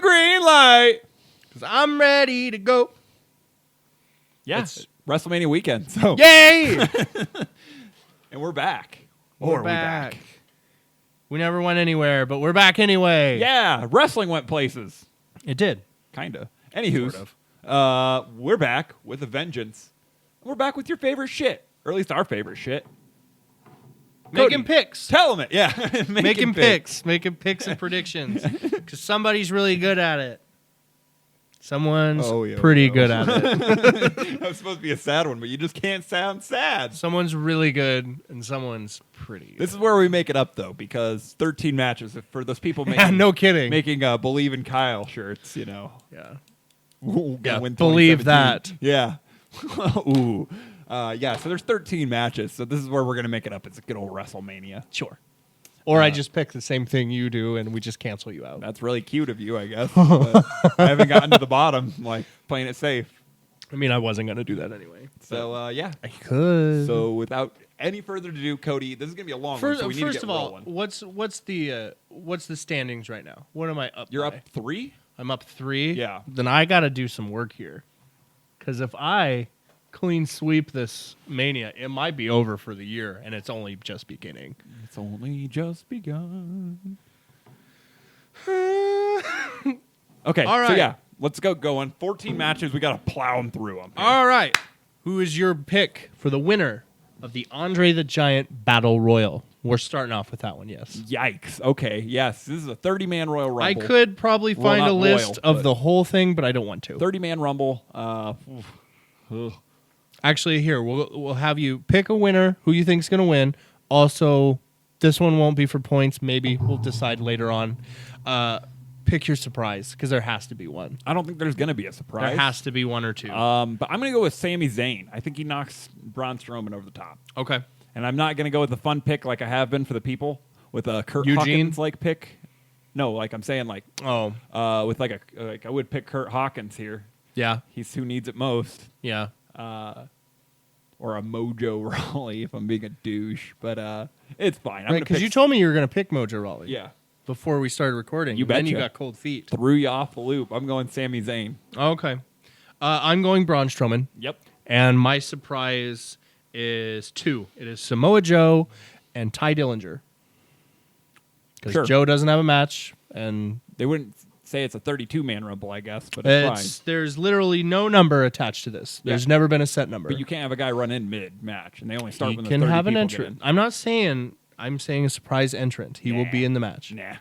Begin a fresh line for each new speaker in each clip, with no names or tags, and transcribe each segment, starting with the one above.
green light.
Because I'm ready to go.
Yeah, it's WrestleMania weekend. So
Yay!
And we're back.
We're back. We never went anywhere, but we're back anyway.
Yeah, wrestling went places.
It did.
Kinda. Anywho,
Sort of.
we're back with a vengeance. We're back with your favorite shit, or at least our favorite shit.
Making picks.
Tell them it. Yeah.
Making picks. Making picks and predictions. Because somebody's really good at it. Someone's pretty good at it.
That was supposed to be a sad one, but you just can't sound sad.
Someone's really good, and someone's pretty good.
This is where we make it up, though, because 13 matches for those people making
no kidding.
Making Believe in Kyle shirts, you know.
Yeah.
Ooh,
Yeah,
win
believe
2017.
that.
Yeah. Ooh. Yeah, so there's 13 matches, so this is where we're going to make it up. It's a good old WrestleMania.
Sure. Or I just pick the same thing you do, and we just cancel you out.
That's really cute of you, I guess. But I haven't gotten to the bottom, like, playing it safe.
I mean, I wasn't going to do that anyway.
So, yeah.
I could.
So, without any further ado, Cody, this is going to be a long one, so we need to get rolling.
What's the standings right now? What am I up
You're
by?
up 3?
I'm up 3?
Yeah.
Then I got to do some work here. Because if I clean sweep this Mania, it might be over for the year, and it's only just beginning.
It's only just begun. Okay,
All right.
so yeah, let's go going. 14 matches, we got to plow them through them.
All right. Who is your pick for the winner of the Andre the Giant Battle Royal? We're starting off with that one, yes.
Yikes. Okay, yes, this is a 30-man Royal Rumble.
I could probably find a list of the whole thing, but I don't want to.
30-man Rumble.
Actually, here, we'll have you pick a winner who you think's going to win. Also, this one won't be for points. Maybe we'll decide later on. Pick your surprise, because there has to be one.
I don't think there's going to be a surprise.
There has to be one or two.
But I'm going to go with Sami Zayn. I think he knocks Braun Strowman over the top.
Okay.
And I'm not going to go with the fun pick like I have been for the people with a Kurt
Eugene?
Hawkins-like pick. No, like I'm saying like with like I would pick Kurt Hawkins here.
Yeah.
He's who needs it most.
Yeah.
Or a Mojo Rawley if I'm being a douche, but it's fine.
Right, because you told me you were going to pick Mojo Rawley.
Yeah.
Before we started recording.
You
Then
betcha.
you got cold feet.
Threw you off the loop. I'm going Sami Zayn.
Okay. I'm going Braun Strowman.
Yep.
And my surprise is 2. It is Samoa Joe and Ty Dillinger. Because Joe doesn't have a match, and
they wouldn't say it's a 32-man Rumble, I guess, but it's fine.
There's literally no number attached to this. There's never been a set number.
But you can't have a guy run in mid-match, and they only start when the 30
can have an
people
entrant.
get in.
I'm saying a surprise entrant. He will be in the match.
Nah.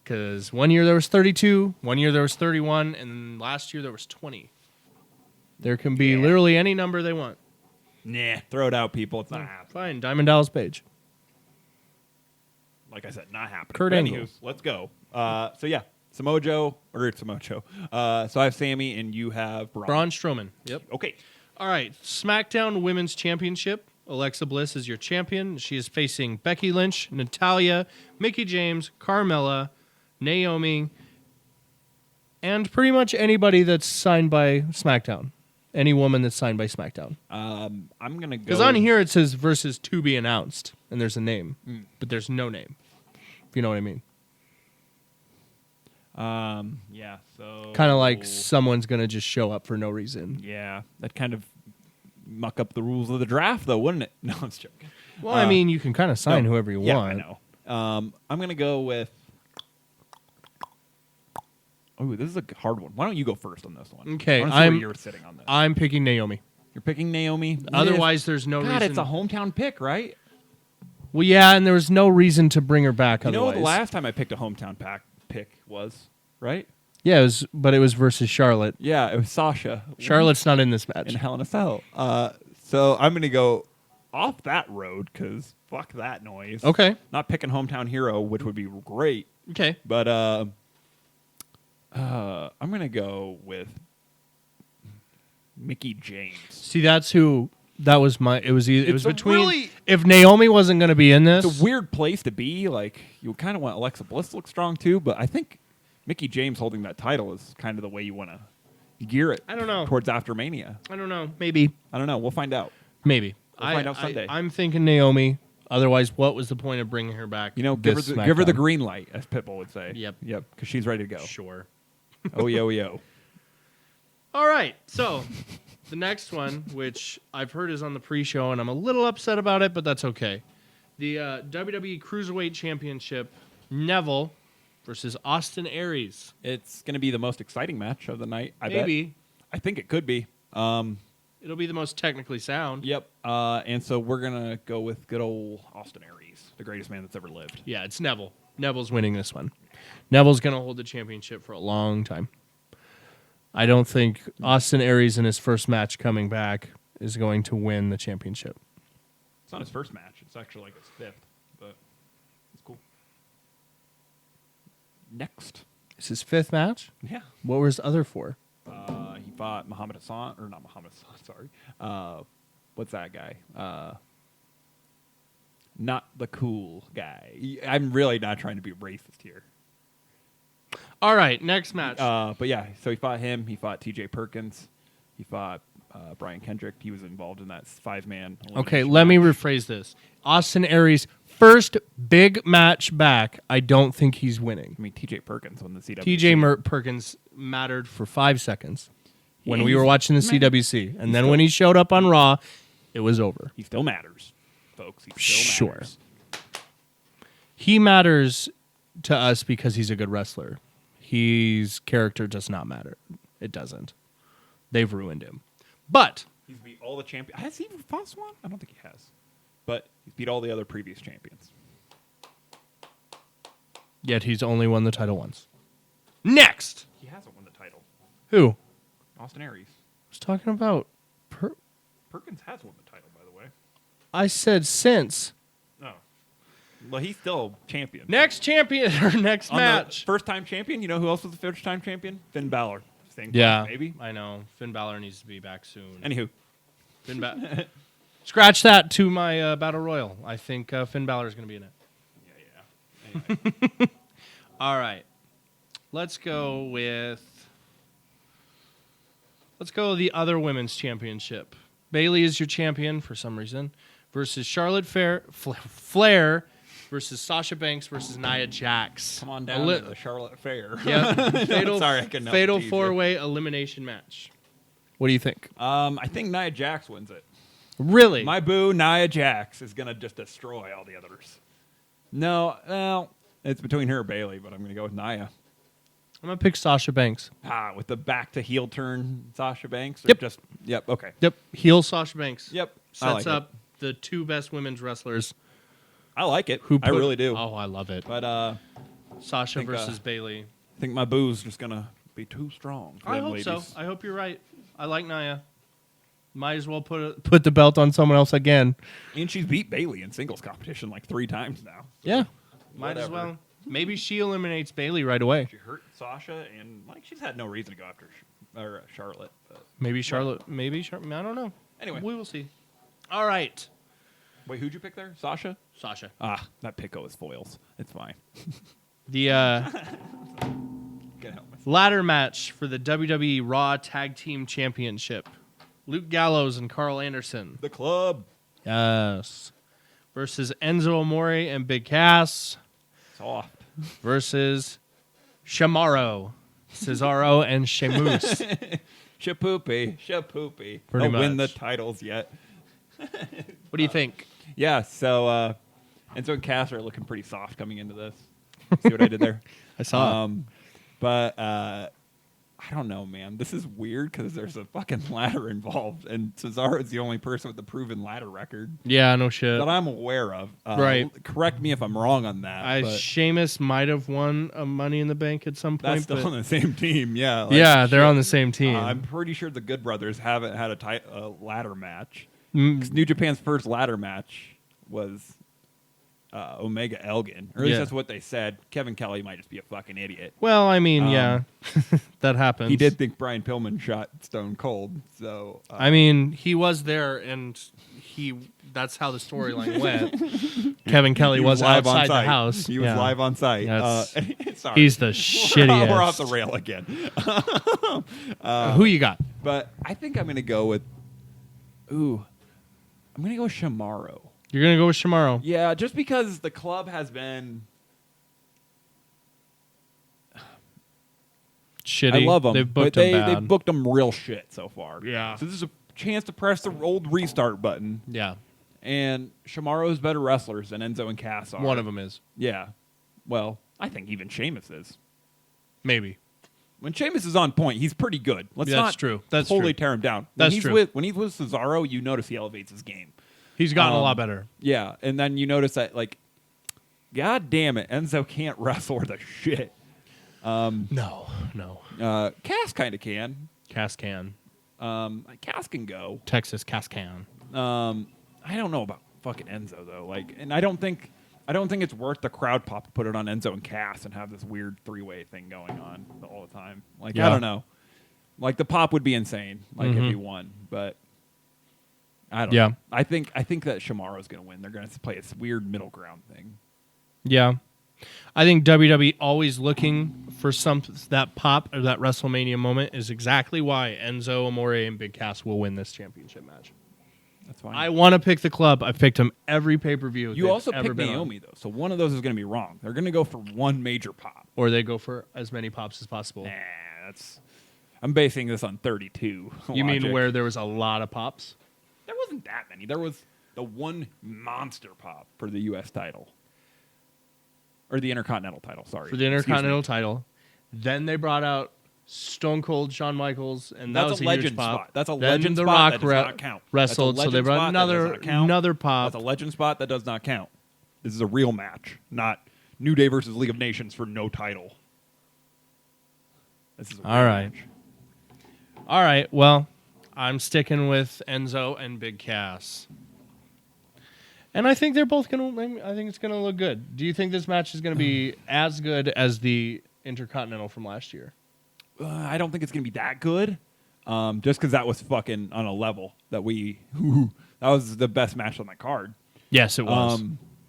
Because one year there was 32, one year there was 31, and last year there was 20. There can be literally any number they want.
Nah. Throw it out, people. It's not happening.
Fine. Diamond Dallas Page.
Like I said, not happening.
Kurt Angle.
Let's go. So, yeah. Samoa Joe. So I have Sammy, and you have Braun.
Braun Strowman. Yep.
Okay.
All right. SmackDown Women's Championship. Alexa Bliss is your champion. She is facing Becky Lynch, Natalya, Mickie James, Carmella, Naomi, and pretty much anybody that's signed by SmackDown. Any woman that's signed by SmackDown.
I'm going to go...
Because on here it says versus to be announced, and there's a name, but there's no name, if you know what I mean.
Yeah, so...
Kind of like someone's going to just show up for no reason.
Yeah, that kind of muck up the rules of the draft, though, wouldn't it? No, I'm just joking.
Well, I mean, you can kind of sign whoever you want.
I know. I'm going to go with... Oh, this is a hard one. Why don't you go first on this one?
Okay,
I want to see where you're sitting on this.
I'm picking Naomi.
You're picking Naomi?
Otherwise, there's no reason.
God, it's a hometown pick, right?
Well, yeah, and there was no reason to bring her back
You
otherwise.
know, the last time I picked a hometown pick was, right?
Yeah, but it was versus Charlotte.
Yeah, it was Sasha.
Charlotte's not in this match.
In Hell in a Cell. So I'm going to go off that road because fuck that noise.
Okay.
Not picking hometown hero, which would be great.
Okay.
But I'm going to go with Mickie James.
See, that's who... That was my... It was between...
Really,
if Naomi wasn't going to be in this...
It's a weird place to be. Like, you kind of want Alexa Bliss to look strong, too, but I think Mickie James holding that title is kind of the way you want to gear it.
I don't know.
Towards after Mania.
I don't know. Maybe.
I don't know. We'll find out.
Maybe.
We'll find out Sunday.
I'm thinking Naomi. Otherwise, what was the point of bringing her back?
You know, give her the green light, as Pitbull would say.
Yep.
Because she's ready to go.
Sure.
Oh, yo.
All right, so the next one, which I've heard is on the pre-show, and I'm a little upset about it, but that's okay. The WWE Cruiserweight Championship, Neville versus Austin Aries.
It's going to be the most exciting match of the night, I bet.
Maybe.
I think it could be.
It'll be the most technically sound.
Yep. And so we're going to go with good old Austin Aries, the greatest man that's ever lived.
Yeah, it's Neville. Neville's winning this one. Neville's going to hold the championship for a long time. I don't think Austin Aries in his first match coming back is going to win the championship.
It's not his first match. It's actually like his fifth, but it's cool. Next.
It's his fifth match?
Yeah.
What were his other four?
He fought Muhammad Hassan, or not Muhammad Hassan, sorry. What's that guy? Not the cool guy. I'm really not trying to be racist here.
All right, next match.
But yeah, so he fought him. He fought T.J. Perkins. He fought Brian Kendrick. He was involved in that 5-man.
Okay, let me rephrase this. Austin Aries' first big match back. I don't think he's winning.
I mean, T.J. Perkins won the CWC.
T.J. Perkins mattered for 5 seconds when
Yeah,
we were watching the CWC. And then when he showed up on Raw, it was over.
He still matters, folks. He still matters.
He matters to us because he's a good wrestler. His character does not matter. It doesn't. They've ruined him. But
He's beat all the champions. Has he fought Swan? I don't think he has. But he's beat all the other previous champions.
yet he's only won the title once. Next.
He hasn't won the title.
Who?
Austin Aries.
I was talking about
Perkins has won the title, by the way.
I said since.
No. Well, he's still champion.
Next champion or next match.
First-time champion. You know who else was the first-time champion? Finn Balor. Same
Yeah,
time, maybe.
I know. Finn Balor needs to be back soon.
Anywho.
Scratch that to my Battle Royal. I think Finn Balor is going to be in it.
Yeah. Anyway.
All right. Let's go with the other women's championship. Bayley is your champion for some reason versus Charlotte Flair versus Sasha Banks versus Nia Jax.
Come on down to the Charlotte Fair.
Yeah. Fatal
tease you.
4-way elimination match. What do you think?
I think Nia Jax wins it.
Really?
My boo, Nia Jax, is going to just destroy all the others. No, well, it's between her and Bayley, but I'm going to go with Nia.
I'm going to pick Sasha Banks.
With the back to heel turn Sasha Banks?
Yep.
Yep, okay.
Yep. Heel Sasha Banks.
Yep.
Sets up the two best women's wrestlers.
I like it. I really do.
Oh, I love it.
But
Sasha versus Bayley.
I think my boo's just going to be too strong for
I
them
hope
ladies.
so. I hope you're right. I like Nia. Might as well put the belt on someone else again.
And she's beat Bayley in singles competition like 3 times now.
Yeah. Might as
Whatever.
well. Maybe she eliminates Bayley right away.
She hurt Sasha, and she's had no reason to go after Charlotte. But
Maybe Charlotte. I don't know.
Anyway.
We will see. All right.
Wait, who'd you pick there? Sasha?
Sasha.
That pick is foils. It's fine.
The
Can't help myself.
ladder match for the WWE Raw Tag Team Championship. Luke Gallows and Carl Anderson.
The club.
Yes. Versus Enzo Amore and Big Cass.
Soft.
Versus Shamaro, Cesaro, and Sheamus.
Shapoopy.
Pretty
Don't win the
much.
titles yet.
What do you think?
Yeah, so Enzo and Cass are looking pretty soft coming into this. See what I did there?
I saw.
But I don't know, man. This is weird because there's a fucking ladder involved, and Cesaro is the only person with the proven ladder record
Yeah, no shit.
that I'm aware of.
Right.
Correct me if I'm wrong on that. but
Sheamus might have won a Money in the Bank at some
that's
point.
still
but
on the same team. Yeah.
yeah, they're
shit.
on the same team.
I'm pretty sure the Good Brothers haven't had a ladder match.
Mm,
'Cause New Japan's first ladder match was Omega Elgin. Or at least
Yeah.
that's what they said. Kevin Kelly might just be a fucking idiot.
well, I mean, yeah, that happens.
He did think Brian Pillman shot Stone Cold. So
I mean, he was there, and that's how the storyline went. Kevin Kelly
he
was
live on
outside the
site.
house.
He was
Yeah.
live on site. Sorry.
He's the shittiest.
We're off the rail again.
Who you got?
But I think I'm going to go with... I'm going to go with Shamaro.
You're going to go with Shamaro.
Yeah, just because the club has been...
shitty.
I love them,
They've booked
but
them bad.
they've booked them real shit so far.
Yeah.
So this is a chance to press the old restart button.
Yeah.
And Shamaro's better wrestlers than Enzo and Cass are.
One of them is.
Yeah. Well, I think even Sheamus is.
Maybe.
When Sheamus is on point, he's pretty good. Let's
Yeah,
not
that's true. That's
totally
true.
tear him down.
That's
when he's
true.
When he's with Cesaro, you notice he elevates his game.
He's gotten a lot better.
Yeah, and then you notice that, like, God damn it, Enzo can't wrestle worth a shit.
No.
Cass kind of can.
Cass can.
Cass can go.
Texas Cass can.
I don't know about fucking Enzo though. Like, and I don't think it's worth the crowd pop to put it on Enzo and Cass and have this weird 3-way thing going on all the time. Like,
Yeah.
I don't know. Like, the pop would be insane. Like, if he won, but I don't know. I think that Shamaro's gonna win. They're gonna play this weird middle ground thing.
Yeah. I think WWE always looking for that pop or that WrestleMania moment is exactly why Enzo Amore and Big Cass will win this championship match.
That's fine.
I want to pick the club. I've picked them every pay-per-view.
You also picked Naomi though, so one of those is gonna be wrong. They're gonna go for one major pop,
or they go for as many pops as possible.
Nah, I'm basing this on 32.
You mean
logic.
where there was a lot of pops?
There wasn't that many. There was the one monster pop for the U.S. title. Or the Intercontinental title, sorry.
For the Intercontinental title. Then they brought out Stone Cold Shawn Michaels, and
That's
that was
a
a
legend
huge pop.
spot. That's a
then
legend
The
spot
Rock
that does not count.
wrestled,
That's a
so they
legend
brought
spot that does not count.
another pop.
That's a legend spot that does not count. This is a real match, not New Day versus League of Nations for no title. This is a real match.
All right, well, I'm sticking with Enzo and Big Cass. And I think they're both going to... I think it's going to look good. Do you think this match is going to be as good as the Intercontinental from last year?
I don't think it's going to be that good. Just because that was fucking on a level that we... that was the best match on that card.
Yes, it was.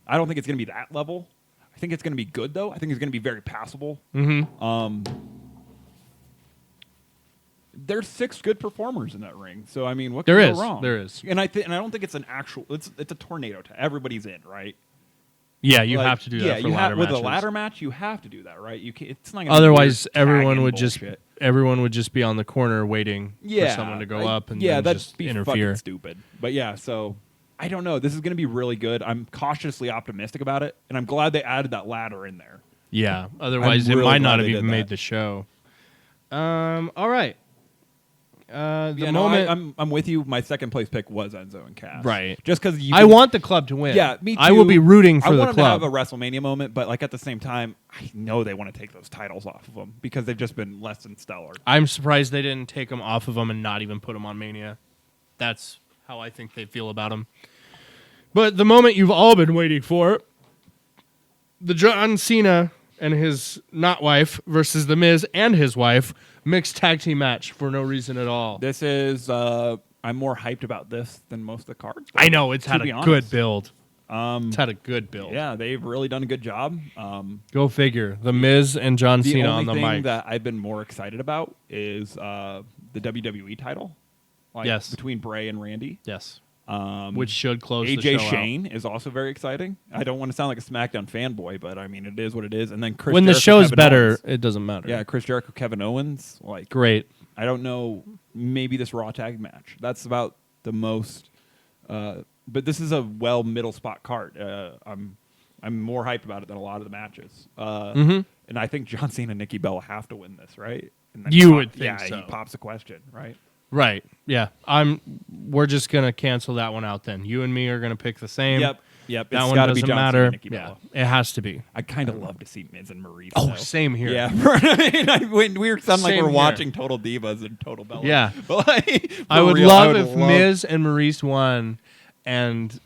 I don't think it's going to be that level. I think it's going to be good, though. I think it's going to be very passable. There's 6 good performers in that ring, so I mean, what can go wrong?
There is,
and I don't think it's an actual. It's a tornado. Everybody's in, right?
Yeah, you have to do that. For ladder
with
matches.
a ladder match, you have to do that, right? You can't, it's not. Gonna
Otherwise,
be
everyone would
bullshit.
everyone would just be on the corner waiting for someone to go up and then
that'd
just
be
interfere.
Fucking stupid. But yeah, so I don't know. This is going to be really good. I'm cautiously optimistic about it, and I'm glad they added that ladder in there.
Yeah, otherwise it might not have even made the show. All right.
I'm with you. My second place pick was Enzo and Cass.
Right.
Just because
I want the club to win.
Yeah, me too.
I will be rooting for the
I want them
club.
to have a WrestleMania moment, but like at the same time, I know they want to take those titles off of them because they've just been less than stellar.
I'm surprised they didn't take them off of them and not even put them on Mania. That's how I think they feel about them. But the moment you've all been waiting for, the John Cena and his not wife versus The Miz and his wife mixed tag team match for no reason at all.
This is I'm more hyped about this than most of the cards.
I know it's had a good build. It's had a good build.
Yeah, they've really done a good job.
Go figure. The Miz and John Cena on the
only
mic.
thing that I've been more excited about is the WWE title. Like,
yes,
between Bray and Randy.
Yes. Which should close
AJ
the show
Shane
out.
is also very exciting. I don't want to sound like a SmackDown fanboy, but I mean it is what it is. And then Chris
when
Jericho,
the show's
Kevin
better,
Owens.
it doesn't matter.
Yeah, Chris Jericho, Kevin Owens, like
great.
I don't know, maybe this Raw tag match. That's about the most. But this is a middle spot card. I'm more hyped about it than a lot of the matches. And I think John Cena and Nikki Bella have to win this, right? And then
You would think so.
He pops a question, right?
Right. Yeah. We're just gonna cancel that one out then. You and me are gonna pick the same.
Yep.
That
It's
one
gotta
doesn't
be John
matter.
Cena, Nikki
Yeah.
Bella.
It has to be.
I kind of love to see Miz and Maurice.
Oh,
though.
same here.
Yeah. We sound like
Same
we're
here.
watching Total Divas and Total Bella.
Yeah.
But like,
I would
real,
love if Miz and Maurice won, and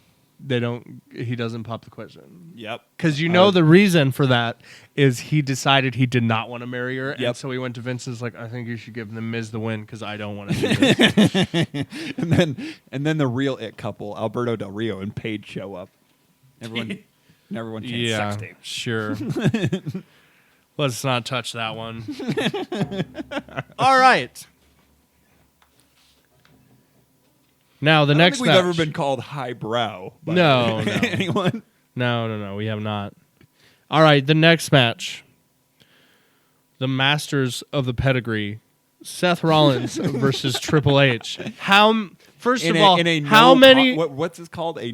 he doesn't pop the question.
Yep.
Because the reason for that is he decided he did not want to marry her, and so he went to Vince and was like, I think you should give the Miz the win because I don't want to do this.
and then the real it couple, Alberto Del Rio and Paige, show up. Everyone chants sex tape.
Sure. Let's not touch that one. All right. Now the next
I don't think
match.
we've ever been called highbrow by
No.
anyone.
No, we have not. All right, the next match. the masters of the pedigree, Seth Rollins versus Triple H. First of all, how many?
What's this called? A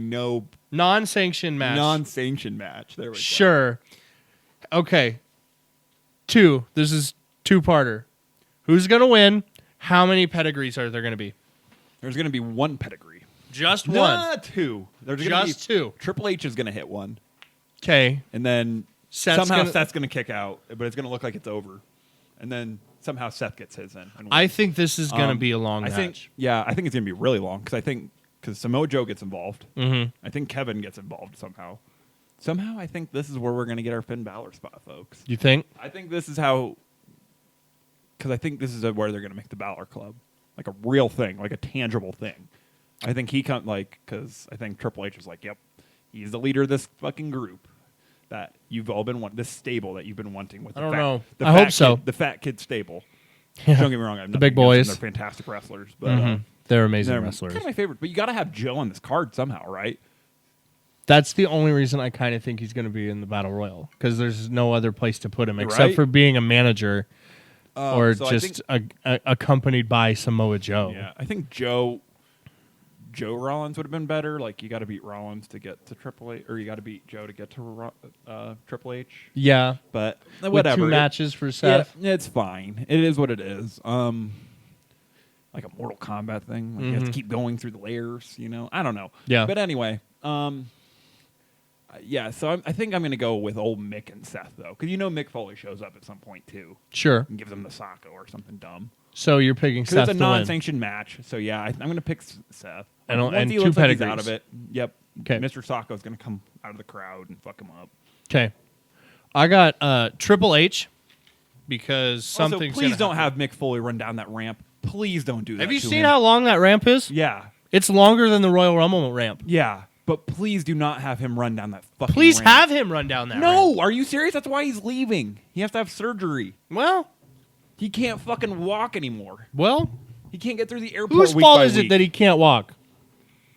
non-sanctioned match.
Non-sanctioned match. There we go.
Sure. Okay. 2. This is two-parter. Who's going to win? How many pedigrees are there going to be?
There's going to be 1 pedigree.
Just one.
Not 2. There's
Just 2.
Triple H is going to hit one.
Okay.
And then Seth's going to kick out, but it's going to look like it's over. And then somehow Seth gets his in.
I think this is going to be a long match.
I think it's going to be really long because Samoa Joe gets involved.
Mm-hmm.
I think Kevin gets involved somehow. Somehow, I think this is where we're going to get our Finn Balor spot, folks.
You think?
I think this is how... Because I think this is where they're going to make the Balor Club. Like a real thing, like a tangible thing. I think because I think Triple H is like, yep, he's the leader of this fucking group that you've all been wanting, this stable that you've been wanting with.
I don't know. I hope so.
The fat kid stable.
Yeah.
Don't get me wrong. I have
the big boys.
They're fantastic wrestlers. But
they're amazing wrestlers.
Kind of my favorite. But you got to have Joe on this card somehow, right?
That's the only reason I kind of think he's going to be in the Battle Royal, because there's no other place to put him except for being a manager or
so
just accompanied by Samoa Joe.
Yeah, I think Joe Rollins would have been better. Like, you got to beat Rollins to get to Triple H, or you got to beat Joe to get to Triple H.
Yeah,
but
with
whatever.
2 matches for Seth.
Yeah, it's fine. It is what it is. Like a Mortal Kombat thing. Like, you have to keep going through the layers. I don't know.
Yeah.
But anyway, yeah. So I think I'm going to go with old Mick and Seth though, because Mick Foley shows up at some point too.
Sure.
And gives them the Socko or something dumb.
So you're picking Seth
it's a
to
non-sanctioned match. So yeah, I'm going to pick Seth.
And
once he
2
looks like
pedigrees.
he's out of it. Yep.
Okay.
Mr. Socko is going to come out of the crowd and fuck him up.
Okay. I got Triple H because something's
also, please don't have Mick Foley run down that ramp. Please don't do that.
Have you seen how long that ramp is?
Yeah.
It's longer than the Royal Rumble ramp.
Yeah. But please do not have him run down that fucking
Please
ramp.
have him run down that ramp.
No, are you serious? That's why he's leaving. He has to have surgery.
Well,
he can't fucking walk anymore.
Well,
he can't get through the airport.
Whose fault is it that he can't walk?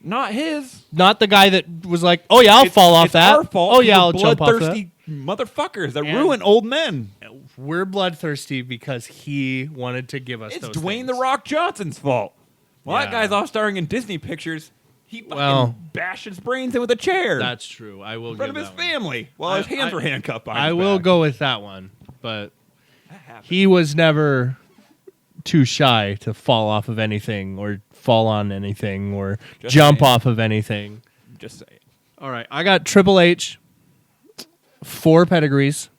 Not his.
Not the guy that was like, "Oh yeah, I'll fall off that."
Our fault.
Oh yeah, I'll jump off that.
Bloodthirsty motherfuckers that ruin old men.
We're bloodthirsty because he wanted to give us.
It's
those
Dwayne
things.
"The Rock" Johnson's fault. Well, that guy's off starring in Disney pictures. He fucking bashed his brains in with a chair.
That's true. I will
in front
give
of his
that
family while his hands were handcuffed behind
I
his
will
back.
go with that one, but he was never too shy to fall off of anything or fall on anything or jump off of anything.
Just say it.
All right, I got Triple H, 4 pedigrees,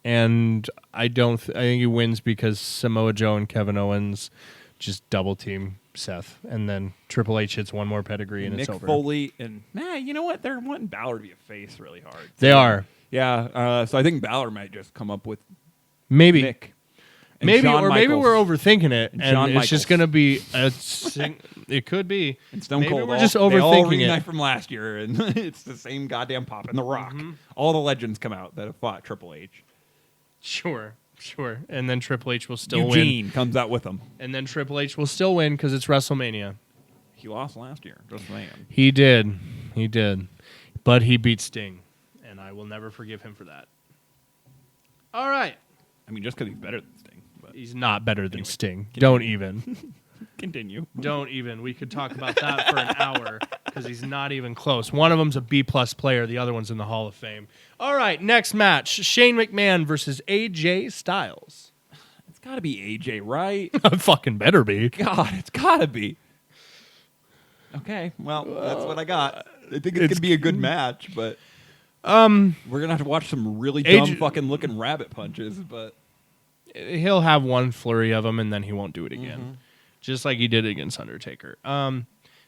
and I think he wins because Samoa Joe and Kevin Owens just double team Seth, and then Triple H hits 1 more pedigree and it's over.
Mick Foley and you know what? They're wanting Balor to be a face really hard.
They are.
Yeah. So I think Balor might just come up with
maybe
Mick.
Maybe we're overthinking it, and
Shawn
it's just going to be it could be.
And Stone
Maybe
Cold.
we're just
they all
overthinking
reunite
it
from last year, and it's the same goddamn pop. And The Rock. All the legends come out that have fought Triple H.
Sure. And then Triple H will still
Eugene
win.
comes out with them.
And then Triple H will still win because it's WrestleMania.
He lost last year. Just saying.
He did. But he beat Sting, and I will never forgive him for that. All right.
I mean, just because he's better than Sting. But
he's not better than Sting. Don't even.
Continue.
Don't even. We could talk about that for an hour because he's not even close. One of them's a B+ player. The other one's in the Hall of Fame. All right, next match. Shane McMahon versus AJ Styles.
It's got to be AJ, right?
Fucking better be.
God, it's got to be. Okay, well, that's what I got. I think it's going to be a good match, but we're going to have to watch some really dumb fucking looking rabbit punches, but
he'll have one flurry of them and then he won't do it again. Just like he did against Undertaker.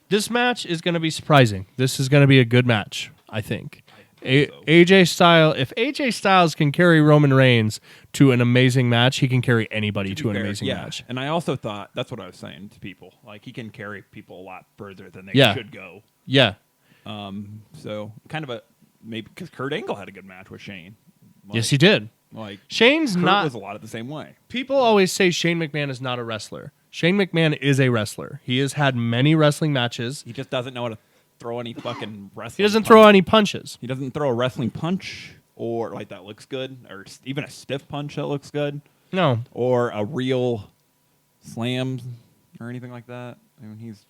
This match is going to be surprising. This is going to be a good match, I think. AJ Styles, if AJ Styles can carry Roman Reigns to an amazing match, he can carry anybody to an amazing match.
And I also thought, that's what I was saying to people, like he can carry people a lot further than they should go.
Yeah.
So kind of maybe because Kurt Angle had a good match with Shane.
Yes, he did.
Like
Shane's
Kurt
not
was a lot of the same way.
People always say Shane McMahon is not a wrestler. Shane McMahon is a wrestler. He has had many wrestling matches.
He just doesn't know how to throw any fucking wrestling.
He doesn't throw any punches.
He doesn't throw a wrestling punch. or like that looks good, or even a stiff punch that looks good,
No.
or a real slam or anything like that. I mean, he's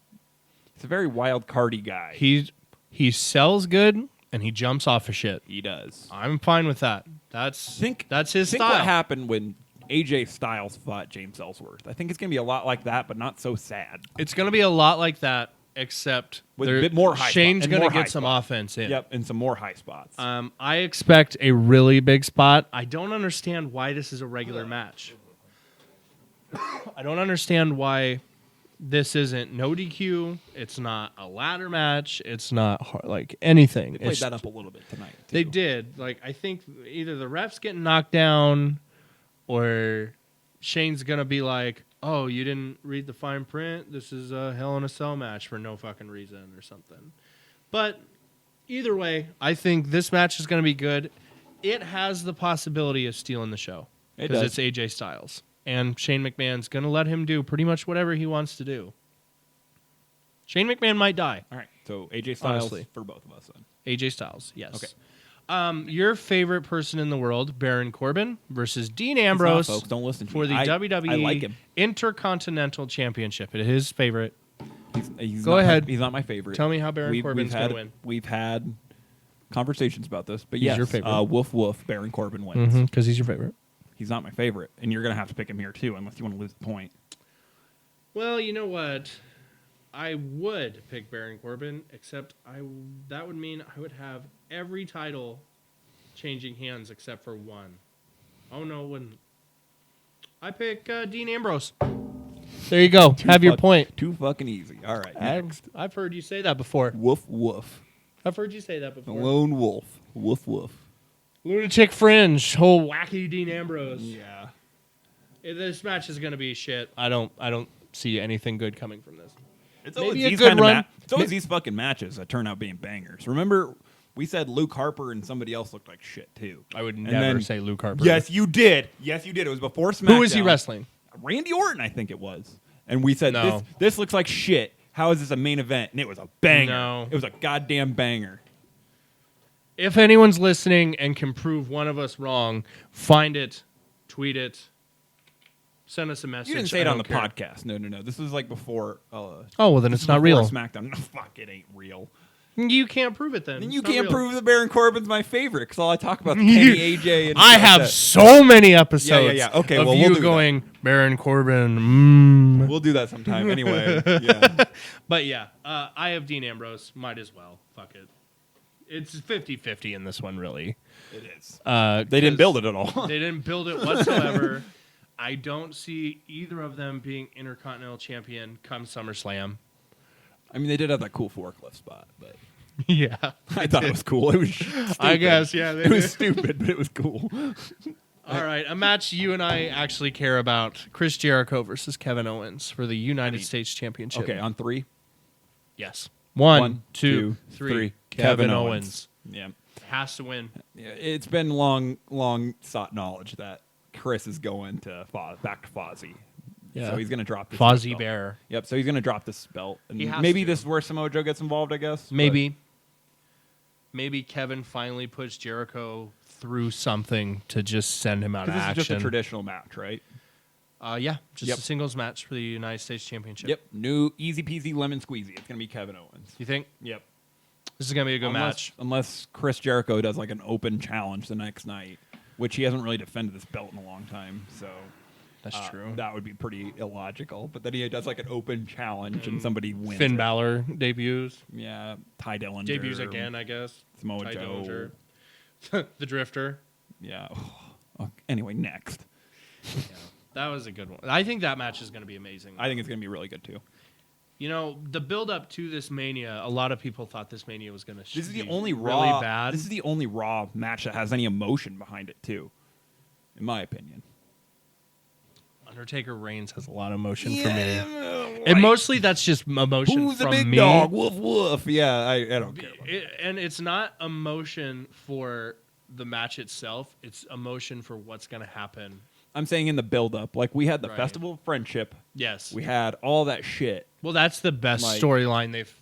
a very wild cardy guy.
He sells good and he jumps off of shit.
He does.
I'm fine with that. That's his
Think
style.
what happened when AJ Styles fought James Ellsworth. I think it's going to be a lot like that, but not so sad.
It's going to be a lot like that, except
With a bit more high
Shane's
spot- and
going to
more high
get some
spots.
offense in.
Yep, and some more high spots.
I expect a really big spot. I don't understand why this is a regular match. I don't understand why this isn't no DQ. It's not a ladder match. It's not like anything.
They played that up a little bit tonight, too.
They did. Like, I think either the ref's getting knocked down or Shane's going to be like, oh, you didn't read the fine print? This is a Hell in a Cell match for no fucking reason or something. But either way, I think this match is going to be good. It has the possibility of stealing the show
It
because
does.
it's AJ Styles. And Shane McMahon's going to let him do pretty much whatever he wants to do. Shane McMahon might die.
All right, so AJ Styles
Honestly.
for both of us then.
AJ Styles, yes.
Okay.
Your favorite person in the world, Baron Corbin versus Dean
He's not,
Ambrose
folks. Don't listen to
for
me.
the WWE
I like him.
Intercontinental Championship. It is his favorite.
He's
Go
not
ahead.
He's not my favorite.
Tell me how Baron Corbin's
had-
gonna win.
We've had conversations about this, but
He's
yes,
your favorite.
woof woof, Baron Corbin wins.
Because he's your favorite.
He's not my favorite, and you're gonna have to pick him here too, unless you want to lose the point.
Well, you know what? I would pick Baron Corbin, except that would mean I would have every title changing hands except for one. Oh, no, it wouldn't. I pick Dean Ambrose. There you go. Have your point.
Too fucking easy. All right, next.
I've heard you say that before.
Woof woof.
I've heard you say that
The
before.
lone wolf. Woof woof.
Lunatic Fringe, whole wacky Dean Ambrose.
Yeah.
This match is gonna be shit. I don't see anything good coming from this.
It's
Maybe
always
a
these
good
kind of
run.
it's always these fucking matches that turn out being bangers. Remember, we said Luke Harper and somebody else looked like shit too.
I would
And
never
then-
say Luke Harper.
Yes, you did. Yes, you did. It was before SmackDown.
Who is he wrestling?
Randy Orton, I think it was. And we said,
No.
this looks like shit. How is this a main event? And it was a banger.
No.
It was a goddamn banger.
If anyone's listening and can prove one of us wrong, find it, tweet it, send us a message.
You didn't say
I
it on the
don't care.
podcast. No. This was like before.
Oh, well, then
this
it's
is
not
before
real.
SmackDown. No, fuck, it ain't real.
You can't prove it then.
And
It's
you
not
can't
real.
prove that Baron Corbin's my favorite because all I talk about is Kenny, AJ, and
I
shit like
have
that.
so many episodes
Yeah. Okay,
of
well,
you
we'll do
going, Baron Corbin,
We'll do that sometime anyway. Yeah.
But yeah, I have Dean Ambrose. Might as well. Fuck it. It's 50-50 in this one, really.
It is.
They
They didn't build it at all.
They didn't build it whatsoever. I don't see either of them being Intercontinental Champion come SummerSlam.
I mean, they did have that cool forklift spot, but
Yeah.
I thought it was cool. It was stupid.
I guess, yeah.
It was stupid, but it was cool.
All right, a match you and I actually care about. Chris Jericho versus Kevin Owens for the United States Championship.
Okay, on three.
Yes. One, two, three. Kevin
Kevin
Owens.
Yeah.
Has to win.
Yeah, it's been long sought knowledge that Chris is going to back to Fozzy.
Yeah.
So he's going to drop this
Fozzy
belt.
Bear.
Yep, so he's going to drop this belt. And
He has
maybe
to.
this is where Samoa Joe gets involved, I guess. but-
Maybe. Maybe Kevin finally puts Jericho through something to just send him out of
Because this
action.
is just a traditional match, right?
Yeah, just
Yep.
a singles match for the United States Championship.
Yep. New easy peasy lemon squeezy. It's going to be Kevin Owens.
You think
Yep.
this is gonna be a good match?
Unless Chris Jericho does like an open challenge the next night, which he hasn't really defended this belt in a long time. So
That's true.
That would be pretty illogical. But then he does like an open challenge and somebody wins.
Finn
it.
Balor debuts.
Yeah. Ty Dillinger.
Debuts again, I guess.
Samoa
Ty
Joe.
Dillinger. The Drifter.
Yeah. Oh, anyway, next.
Yeah, that was a good one. I think that match is going to be amazing.
I think it's going to be really good too.
You know, the build up to this Mania, a lot of people thought this Mania was going to
This is the
be
only
really
Raw.
bad.
This is the only Raw match that has any emotion behind it too, in my opinion.
Undertaker Reigns has a lot of emotion for me.
right.
And mostly that's just emotion
Who's the
from
big
me.
dog? Woof woof. Yeah, I don't care. About
And it's not emotion for the match itself. It's emotion for what's going to happen.
I'm saying in the build-up, like we had the
Right.
Festival of Friendship,
Yes.
we had all that shit.
Well, that's the best
Like-
storyline they've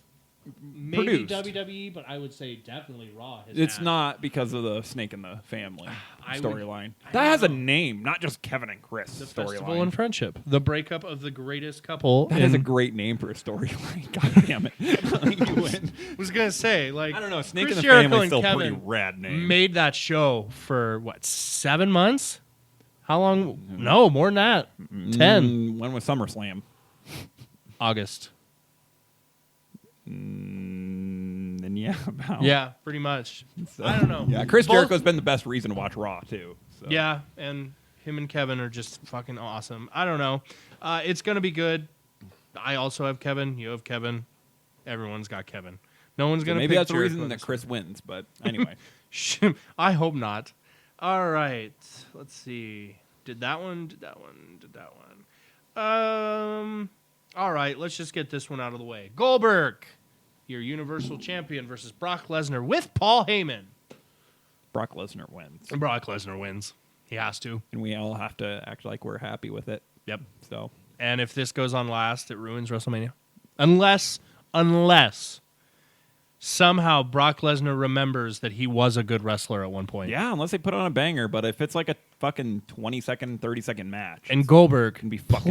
Maybe
produced.
WWE, but I would say definitely Raw.
It's not because of the Snake in the Family
I
storyline.
I
That has a
don't know.
name, not just Kevin and Chris
The Festival
storyline.
and Friendship. The breakup of the greatest couple.
That is a great name for a storyline. God damn it. You win.
I was going to say, like,
I don't know. Snake
Chris
in the
Jericho
Family is
and
still a
Kevin
pretty rad name.
made that show for, 7 months? How long? No, more than that. 10.
When was SummerSlam?
August.
Then yeah, about.
Yeah, pretty much.
So,
I don't know.
Yeah, Chris
Both-
Jericho's been the best reason to watch Raw too. So.
Yeah, and him and Kevin are just fucking awesome. I don't know. It's going to be good. I also have Kevin. You have Kevin. Everyone's got Kevin. No one's going to
Maybe
pick
that's the
Jericho
reason
in
that
this
Chris wins. But anyway,
one. I hope not. All right. Let's see. Did that one. All right. Let's just get this one out of the way. Goldberg, your Universal Champion versus Brock Lesnar with Paul Heyman.
Brock Lesnar wins,
And Brock Lesnar wins. He has to.
and we all have to act like we're happy with it.
Yep.
So
And if this goes on last, it ruins WrestleMania. Unless somehow Brock Lesnar remembers that he was a good wrestler at one point.
yeah, unless they put on a banger. But if it's like a fucking 20-second, 30-second match,
And Goldberg,
can be fucking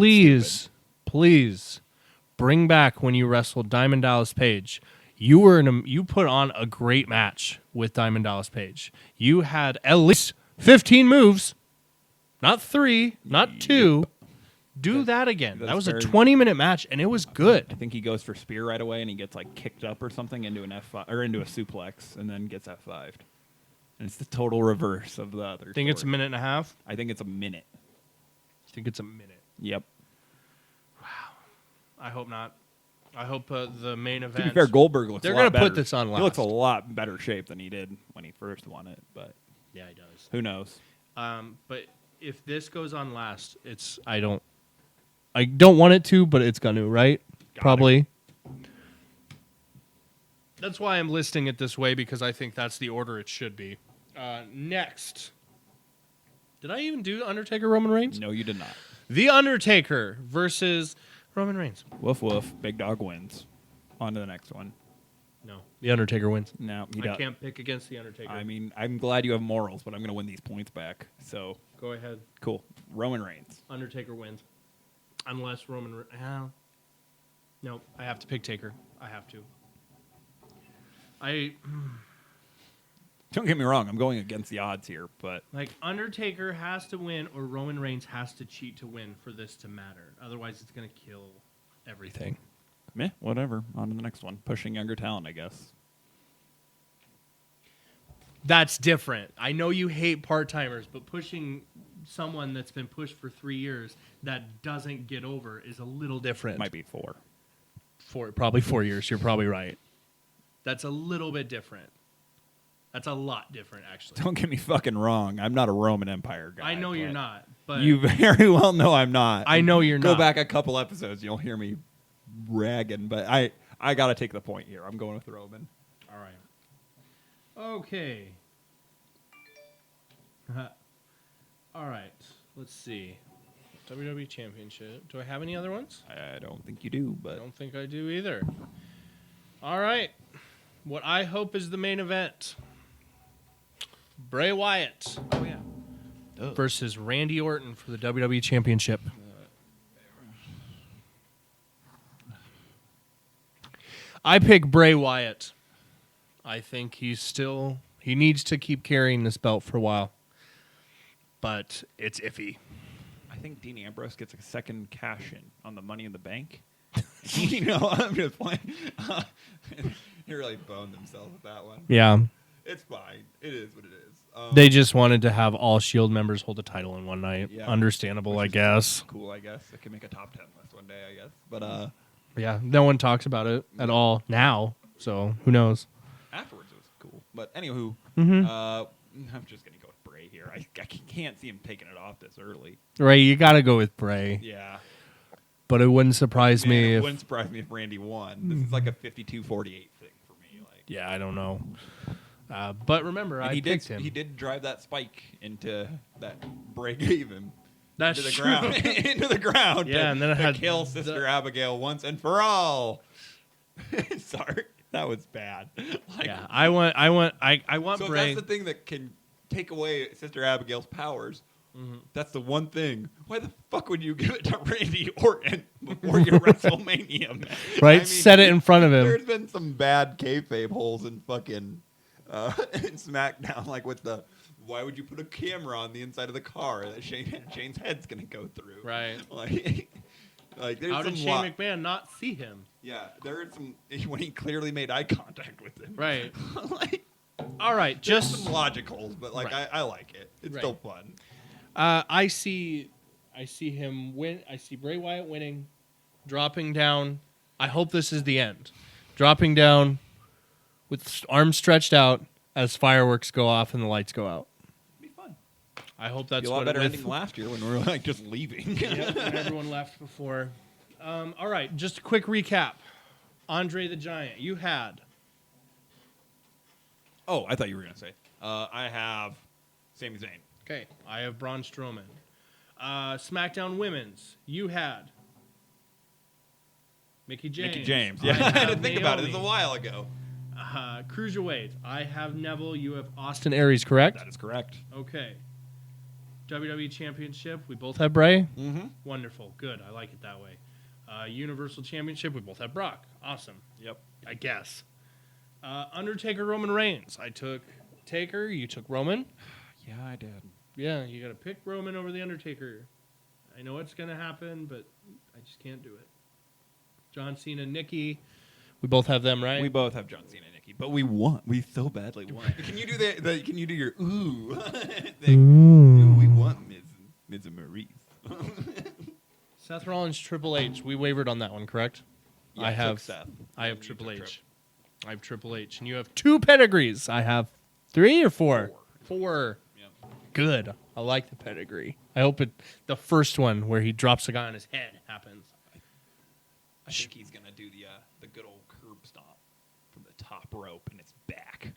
please bring back when you wrestled Diamond Dallas Page. You put on a great match with Diamond Dallas Page. You had at least 15 moves, not 3, not 2. Do that again.
that's
That was a
fair.
20-minute match, and it was good.
I think he goes for spear right away, and he gets like kicked up or something into an F5 or into a suplex, and then gets F5'd. And it's the total reverse of the other.
Think it's a
story.
minute and a half?
I think it's a minute.
I think it's a minute.
Yep.
I hope not. I hope the main
To
event.
be fair, Goldberg looks.
They're
a lot
gonna put
better.
this on
He looks a
last.
lot better shape than he did when he first won it, but
Yeah, he does.
who knows?
But if this goes on last, I don't want it to, but it's gonna, right? Probably. That's why I'm listing it this way, because I think that's the order it should be. Next. Did I even do Undertaker Roman Reigns?
No, you did not.
The Undertaker versus Roman Reigns.
Woof woof. Big dog wins. On to the next one.
No. The Undertaker wins.
No, he
I
does.
can't pick against the Undertaker.
I mean, I'm glad you have morals, but I'm going to win these points back. So
Go ahead.
cool. Roman Reigns.
Undertaker wins. Unless Roman... Nope. I have to pick Taker. I have to.
Don't get me wrong. I'm going against the odds here, but
Undertaker has to win or Roman Reigns has to cheat to win for this to matter. Otherwise, it's going to kill everything.
meh, whatever. On to the next one. Pushing younger talent, I guess.
That's different. I know you hate part-timers, but pushing someone that's been pushed for 3 years that doesn't get over is a little different.
Might be 4.
Probably 4 years. You're probably right. That's a little bit different. That's a lot different, actually.
Don't get me fucking wrong. I'm not a Roman Empire guy.
I know you're
but
not, but
You very well know I'm not.
I know you're
Go
not.
back a couple episodes, you'll hear me ragging, but I got to take the point here. I'm going with Roman.
All right. Okay. All right. Let's see. WWE Championship. Do I have any other ones?
I don't think you do,
I
but
don't think I do either. All right. What I hope is the main event. Bray Wyatt
oh yeah.
versus Randy Orton for the WWE Championship. I pick Bray Wyatt. I think he needs to keep carrying this belt for a while. But it's iffy.
I think Dean Ambrose gets a second cash in on the Money in the Bank. You know, I'm just playing. He really boned himself with that one.
Yeah.
It's fine. It is what it is.
They just wanted to have all Shield members hold the title in one night.
Yeah.
Understandable, I
Which is
guess.
Cool, I guess. It can make a top 10 list one day, I guess. But
Yeah, no one talks about it at all now, so who knows?
afterwards it was cool. But anywho,
Mhm.
I'm just gonna go with Bray here. I can't see him taking it off this early.
Right, you got to go with Bray.
Yeah.
But it wouldn't surprise
Man,
me
it
if...
wouldn't surprise me if Randy won. This is like a 52-48 thing for me. Like,
Yeah, I don't know. But remember,
and
I
he
picked
did.
him.
He did drive that spike into that Bray gave him.
That's
into the
true.
ground. Into the ground.
Yeah, and then it
to
had
kill Sister Abigail once and for all. Sorry. That was bad. Like,
Yeah, I want
so if
Bray.
that's the thing that can take away Sister Abigail's powers. That's the one thing. Why the fuck would you give it to Randy Orton before your WrestleMania match?
Right,
I mean,
set it in front of him.
There's been some bad kayfabe holes in fucking in SmackDown, like with the why would you put a camera on the inside of the car that Shane's head's gonna go through?
Right.
Like there's
How
some
did Shane McMahon not see him?
Yeah, there is some when he clearly made eye contact with him.
Right.
Like,
All right,
just
just
some logic holes, but like
Right.
I like it. It's
Right.
still fun.
I see him win. I see Bray Wyatt winning, dropping down. I hope this is the end. Dropping down with arms stretched out as fireworks go off and the lights go out.
It'd be fun.
I hope that's
Be a lot
what
better
it
ending last year when we were like just leaving.
Yep, when everyone left before. All right, just a quick recap. Andre the Giant, you had.
Oh, I thought you were gonna say. I have Sami Zayn.
Okay, I have Braun Strowman. SmackDown Women's, you had Mickey James.
Mickey James.
I
Yeah, I had to
have
think about it. It was a
Naomi.
while ago.
Cruiserweight, I have Neville. You have Austin Aries, correct?
That is correct.
Okay. WWE Championship, we both have Bray.
Mm-hmm.
Wonderful, good. I like it that way. Universal Championship, we both have Brock. Awesome.
Yep.
I guess. Undertaker, Roman Reigns. I took Taker. You took Roman.
Yeah, I did.
Yeah, you got to pick Roman over the Undertaker. I know it's going to happen, but I just can't do it. John Cena, Nikki. We both have them, right?
We both have John Cena and Nikki, but we want. We so badly want. Can you do the Can you do your ooh thing? Ooh, we want Miz and Maurice.
Seth Rollins, Triple H. We wavered on that one, correct?
Yeah,
I
took
have
Seth.
I have
You
Triple
took
H. I have Triple H, and you have 2 pedigrees. I have 3 or 4. 4.
Yep.
Good. I like the pedigree. I hope the first one where he drops a guy on his head happens.
I think he's gonna do the good old curb stomp from the top rope and it's back.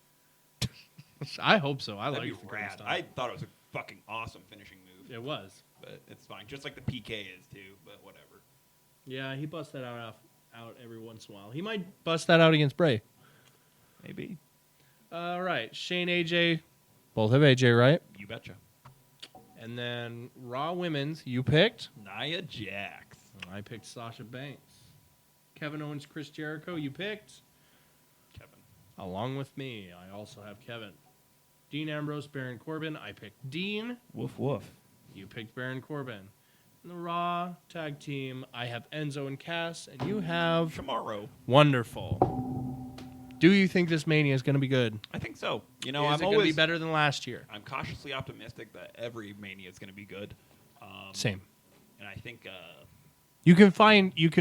I hope so. I
That'd
like
be
the
rad.
stomp.
I thought it was a fucking awesome finishing move.
It was.
But it's fine. Just like the PK is too. But whatever.
Yeah, he busts that out every once in a while. He might bust that out against Bray.
Maybe.
All right, Shane, AJ, both have AJ, right?
You betcha.
And then Raw Women's, you picked.
Nia Jax.
I picked Sasha Banks. Kevin Owens, Chris Jericho, you picked.
Kevin.
Along with me, I also have Kevin. Dean Ambrose, Baron Corbin. I picked Dean.
Woof woof.
You picked Baron Corbin. In the Raw tag team, I have Enzo and Cass, and you have
Tomorrow.
Wonderful. Do you think this Mania is going to be good?
I think so. You know,
Is
I'm
it going to be
always
better than last year?
I'm cautiously optimistic that every Mania is going to be good.
Same.
And I think.
You can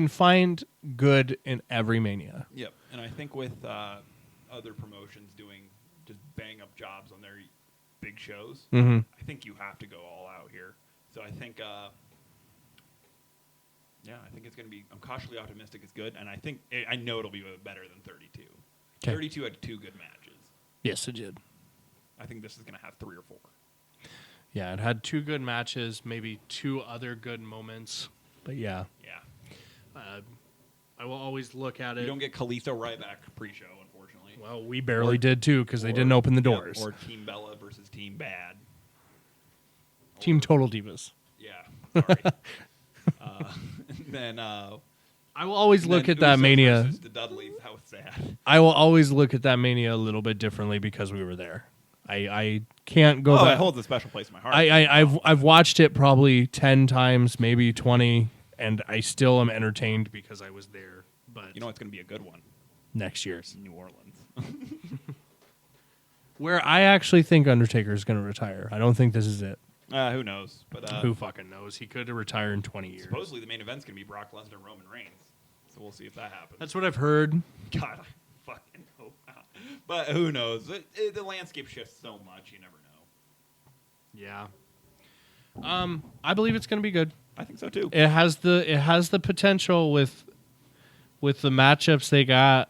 find good in every Mania.
Yep. And I think with other promotions doing just bang up jobs on their big shows,
Mm-hmm.
I think you have to go all out here. So I think. Yeah, I think it's going to be. I'm cautiously optimistic it's good, and I know it'll be better than 32.
'Kay.
32 had 2 good matches.
Yes, it did.
I think this is going to have 3 or 4.
Yeah, it had 2 good matches, maybe 2 other good moments. But yeah,
Yeah.
I will always look at it.
You don't get Kalisto Ryback pre-show, unfortunately.
Well, we barely did too because they didn't open the doors.
Or Team Bella versus Team Bad.
Team Total Divas.
Yeah. Sorry. Then
I will always look
then
at that
Usos
Mania.
versus the Dudleys. How sad.
I will always look at that Mania a little bit differently because we were there. I can't go
Oh,
back.
it holds a special place in my heart.
I've watched it probably 10 times, maybe 20, and I still am entertained because I was there. But
You know it's going to be a good one.
next year's,
New Orleans.
where I actually think Undertaker is going to retire. I don't think this is it.
Who knows? But
Who fucking knows? He could retire in 20 years.
supposedly the main event's going to be Brock Lesnar and Roman Reigns. So we'll see if that happens.
That's what I've heard.
God, I fucking hope not. But who knows? The landscape shifts so much, you never know.
Yeah. I believe it's going to be good.
I think so too.
It has the potential with the matchups they got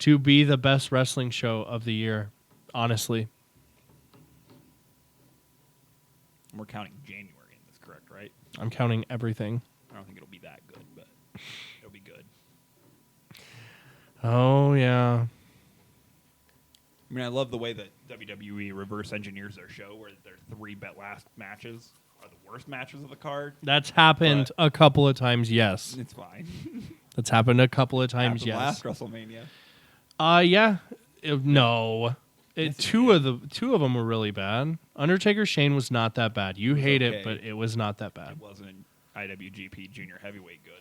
to be the best wrestling show of the year. Honestly,
We're counting January in this, correct, right?
I'm counting everything.
I don't think it'll be that good, but it'll be good.
Oh, yeah.
I mean, I love the way that WWE reverse engineers their show, where their three last matches are the worst matches of the card.
That's happened a couple of times, yes.
It's fine.
That's happened a couple of times,
Happened
yes.
last WrestleMania.
Yeah. No.
Yes,
Two of them were really bad. Undertaker Shane was not that bad. You hate
okay.
it, but it was not that bad.
It wasn't IWGP Junior Heavyweight good.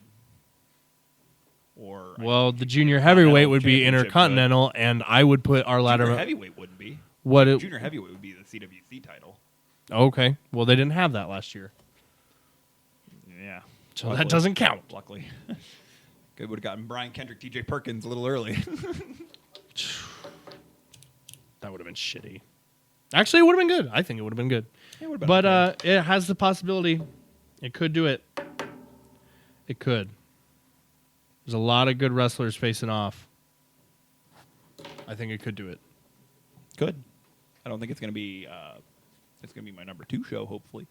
Or
Well,
IWGP
the junior heavyweight would be
Championship
Intercontinental, and I would put our
good.
ladder.
Junior Heavyweight wouldn't be. Junior Heavyweight would be the CWC title.
Okay. Well, they didn't have that last year,
Yeah.
so
Luckily.
that doesn't count.
Luckily. Good, would have gotten Brian Kendrick, TJ Perkins a little early.
That would have been shitty. Actually, it would have been good. I think it would have been good.
It would've been
But
okay.
it has the possibility. It could do it. It could. There's a lot of good wrestlers facing off. I think it could do it.
Good. I don't think it's gonna be. It's gonna be my number 2 show, hopefully.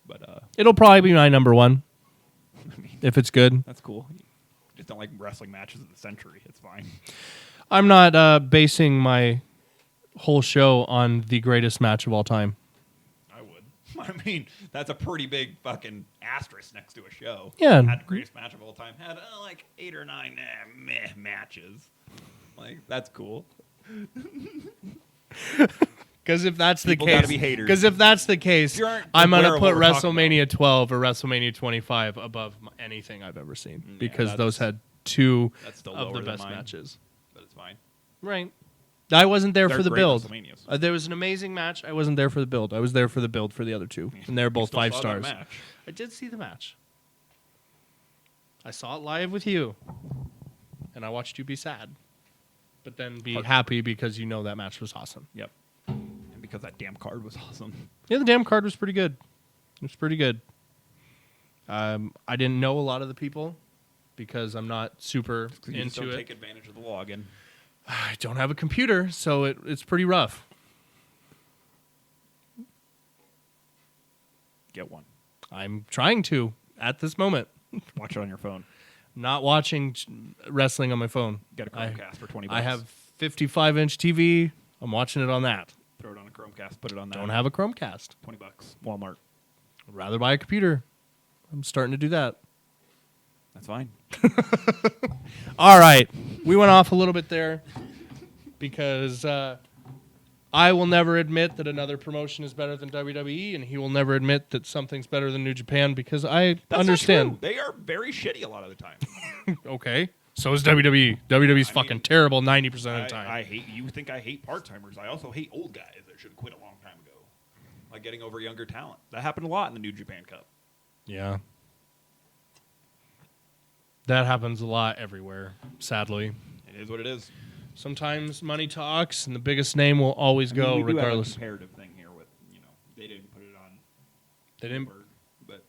But
It'll probably be my number 1
I mean,
if it's good.
that's cool. Just don't like wrestling matches of the century. It's fine.
I'm not basing my whole show on the greatest match of all time.
I would. I mean, that's a pretty big fucking asterisk next to a show.
Yeah.
Had the greatest match of all time. Had like 8 or 9 meh matches. Like, that's cool.
Because if that's the
People
case,
gotta be haters.
because if that's the case,
You aren't
I'm gonna
aware of
put
what we're talking
WrestleMania 12 or WrestleMania 25 above anything I've ever seen
Yeah,
because
that's-
those had two
That's still
of the
lower than
best
mine,
matches.
but it's fine.
Right. I wasn't there
They're
for the
great
build.
WrestleManias.
There was an amazing match. I wasn't there for the build. I was there for the build for the other two, and they're both
Still
5
saw that
stars.
match.
I did see the match. I saw it live with you, and I watched you be sad, but then be happy because you know that match was awesome.
Yep. And because that damn card was awesome.
Yeah, the damn card was pretty good. It was pretty good. I didn't know a lot of the people because I'm not super
You just
into
don't
it.
take advantage of the login.
I don't have a computer, so it's pretty rough.
Get one.
I'm trying to at this moment.
Watch it on your phone.
Not watching wrestling on my phone.
Get a Chromecast for $20.
I have 55-inch TV. I'm watching it on that.
Throw it on a Chromecast. Put it on that.
Don't have a Chromecast.
$20. Walmart.
I'd rather buy a computer. I'm starting to do that.
That's fine.
All right. We went off a little bit there because I will never admit that another promotion is better than WWE, and he will never admit that something's better than New Japan because I
That's
understand.
Not true. They are very shitty a lot of the time.
Okay. So is WWE. WWE's
I
fucking
mean,
terrible 90% of the time.
I hate. You think I hate part-timers. I also hate old guys that should have quit a long time ago. Like getting over younger talent. That happened a lot in the New Japan Cup.
Yeah. That happens a lot everywhere, sadly.
It is what it is.
Sometimes money talks, and the biggest name will always
I mean,
go
we do have a
regardless.
comparative thing here with, they didn't put it on
They didn't.
Goldberg, but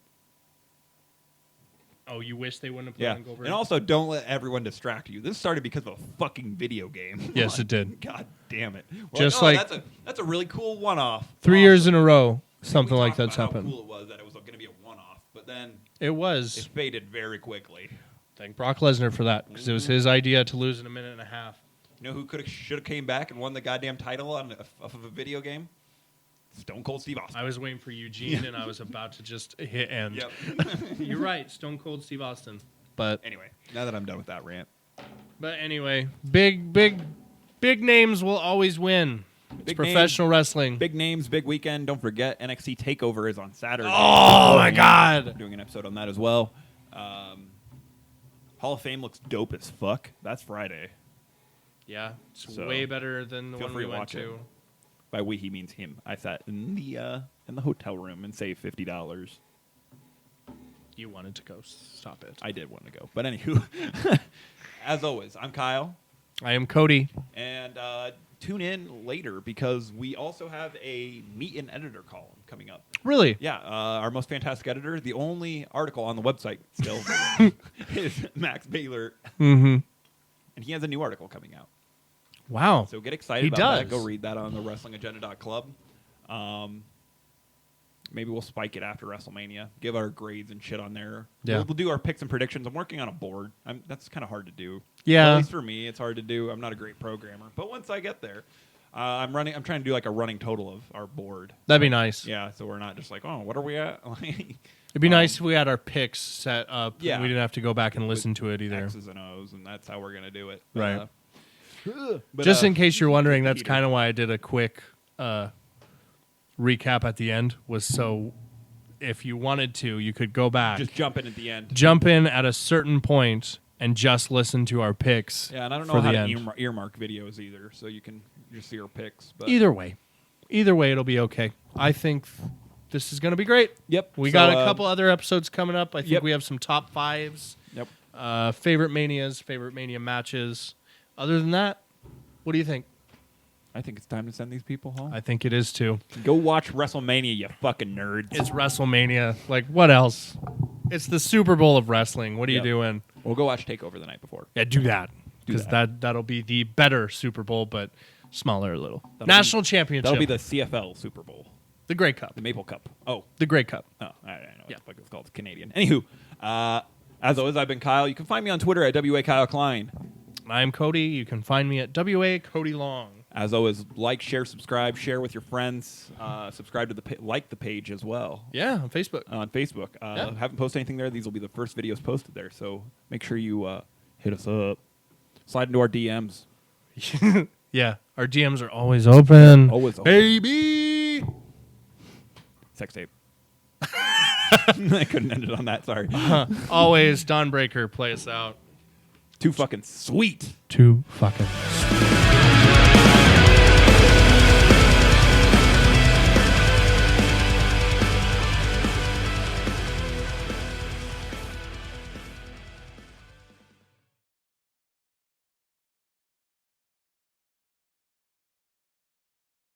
Oh, you wish they wouldn't have put
yeah.
on Goldberg?
And also, don't let everyone distract you. This started because of a fucking video game.
Yes, it did.
God damn it. We're
Just
like,
like-
that's a really cool one-off.
3 years in a row, something
We
like
talked
that's
about
happened.
How cool it was that it was going to be a one-off, but then
It
it
was.
faded very quickly.
Thank Brock Lesnar for that, because it was his idea to lose in a minute and a half.
You know who should have came back and won the goddamn title off of a video game? Stone Cold Steve Austin.
I was waiting for Eugene, and I was about to just hit end.
Yep.
You're right, Stone Cold Steve Austin. But
Anyway, now that I'm done with that rant,
anyway, big names will always win. It's
Big
professional wrestling.
big names, big weekend. Don't forget NXT Takeover is on Saturday.
Oh my God!
Doing an episode on that as well. Hall of Fame looks dope as fuck. That's Friday.
Yeah, it's
So,
way better than the
feel
one
free
we
to
went
watch it.
to.
By we, he means him. I sat in the hotel room and saved $50.
You wanted to go. Stop it.
I did want to go, but anywho, as always, I'm Kyle,
I am Cody.
and tune in later because we also have a meet and editor column coming up.
Really?
Yeah, our most fantastic editor. The only article on the website still is Max Baylor,
Mm-hmm.
and he has a new article coming out.
Wow.
So get excited
He
about that.
does.
Go read that on the WrestlingAgenda.club. Maybe we'll spike it after WrestleMania. Give our grades and shit on there.
Yeah.
We'll do our picks and predictions. I'm working on a board. That's kind of hard to do.
Yeah.
At least for me, it's hard to do. I'm not a great programmer, but once I get there, I'm trying to do like a running total of our board.
That'd be nice.
Yeah, so we're not just like, oh, what are we at?
It'd be nice if we had our picks set up.
Yeah.
And we didn't have to go back and listen to it either.
X's and O's, and that's how we're gonna do it.
Right.
But,
Just in case you're wondering, that's
Peter.
kind of why I did a quick recap at the end. Was so if you wanted to, you could go back,
just jump in at the end.
jump in at a certain point, and just listen to our picks.
Yeah, and I don't
for
know how
the
to
end.
earmark videos either, so you can just see our picks. But
Either way, it'll be okay. I think this is going to be great.
Yep.
We
So,
got a couple other episodes coming up. I think
yep.
we have some top fives,
Yep.
favorite manias, favorite mania matches. Other than that, what do you think?
I think it's time to send these people home.
I think it is too.
Go watch WrestleMania, you fucking nerds.
It's WrestleMania. Like, what else? It's the Super Bowl of wrestling. What are you
Yep.
doing?
We'll go watch Takeover the night before.
Yeah, do that.
Do
Because
that.
that'll be the better Super Bowl, but smaller a little.
That'll
National Championship.
That'll be the CFL Super Bowl,
the Grey Cup.
the Maple Cup. Oh,
The Grey Cup.
I don't know what
Yeah.
the fuck it's called. It's Canadian. Anywho, as always, I've been Kyle. You can find me on Twitter at WA Kyle Klein.
I'm Cody. You can find me at WA Cody Long.
As always, like, share, subscribe, share with your friends. Subscribe to the page as well.
Yeah, on Facebook.
On Facebook. Haven't posted anything there. These will be the first videos posted there. So make sure you hit us up. Slide into our DMs.
Yeah, our DMs are always open.
Always open.
Baby!
Sex tape. I couldn't end it on that. Sorry.
Always Dawnbreaker, play us out.
Too fucking sweet.
Too fucking